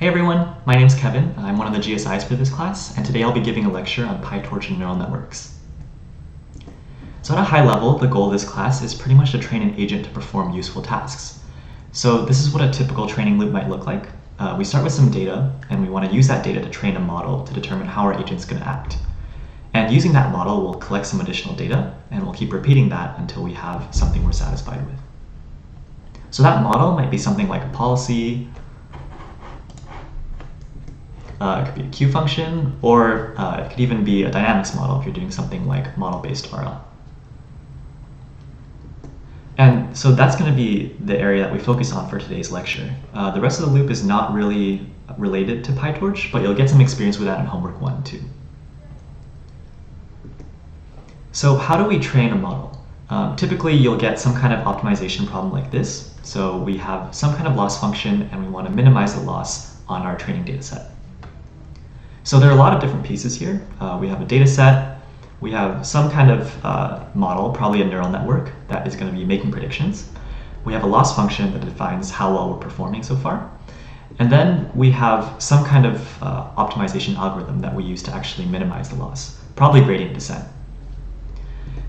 Hey everyone, my name's Kevin. I'm one of the GSIs for this class, and today I'll be giving a lecture on PyTorch and neural networks. So at a high level, the goal of this class is pretty much to train an agent to perform useful tasks. So this is what a typical training loop might look like. We start with some data, and we want to use that data to train a model to determine how our agent's going to act. And using that model, we'll collect some additional data, and we'll keep repeating that until we have something we're satisfied with. So that model might be something like a policy, it could be a queue function, or it could even be a dynamics model if you're doing something like model-based RL. And so that's going to be the area that we focus on for today's lecture. The rest of the loop is not really related to PyTorch, but you'll get some experience with that in homework 1 too. So how do we train a model? Typically, you'll get some kind of optimization problem like this. So we have some kind of loss function, and we want to minimize the loss on our training data set. So there are a lot of different pieces here. We have a data set, we have some kind of model, probably a neural network, that is going to be making predictions. We have a loss function that defines how well we're performing so far. And then we have some kind of optimization algorithm that we use to actually minimize the loss, probably gradient descent.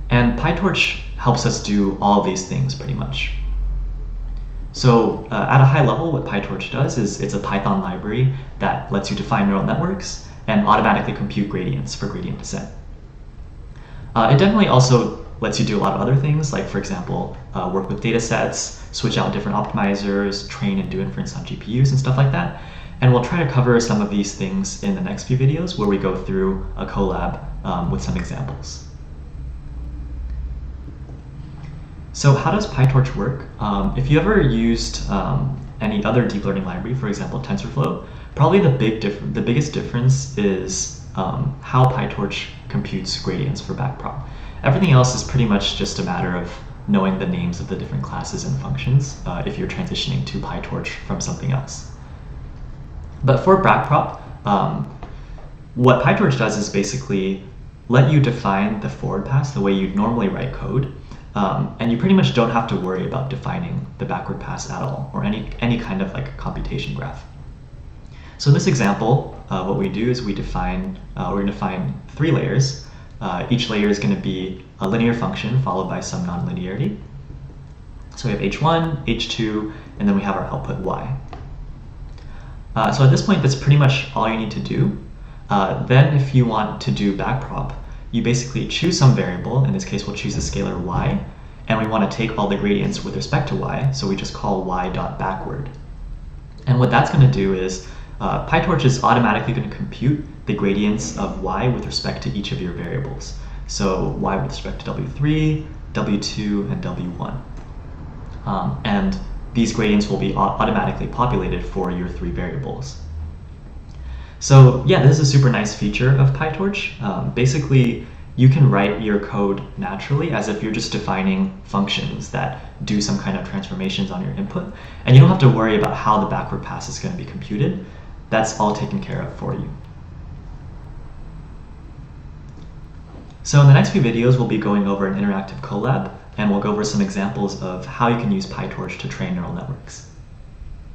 And PyTorch helps us do all of these things pretty much. So at a high level, what PyTorch does is it's a Python library that lets you define neural networks and automatically compute gradients for gradient descent. It definitely also lets you do a lot of other things, like for example, work with data sets, switch out different optimizers, train and do inference on GPUs and stuff like that. And we'll try to cover some of these things in the next few videos where we go through a collab with some examples. So how does PyTorch work? If you ever used any other deep learning library, for example TensorFlow, probably the biggest difference is how PyTorch computes gradients for backprop. Everything else is pretty much just a matter of knowing the names of the different classes and functions if you're transitioning to PyTorch from something else. But for backprop, what PyTorch does is basically let you define the forward pass the way you'd normally write code. And you pretty much don't have to worry about defining the backward pass at all, or any kind of like computation graph. So in this example, what we do is we're going to define 3 layers. Each layer is going to be a linear function followed by some nonlinearity. So we have h1, h2, and then we have our output y. So at this point, that's pretty much all you need to do. Then if you want to do backprop, you basically choose some variable. In this case, we'll choose the scalar y, and we want to take all the gradients with respect to y, so we just call y.backward. And what that's going to do is PyTorch is automatically going to compute the gradients of y with respect to each of your variables. So y with respect to w3, w2, and w1. And these gradients will be automatically populated for your 3 variables. So yeah, this is a super nice feature of PyTorch. Basically, you can write your code naturally as if you're just defining functions that do some kind of transformations on your input, and you don't have to worry about how the backward pass is going to be computed. That's all taken care of for you. So in the next few videos, we'll be going over an interactive collab, and we'll go over some examples of how you can use PyTorch to train neural networks.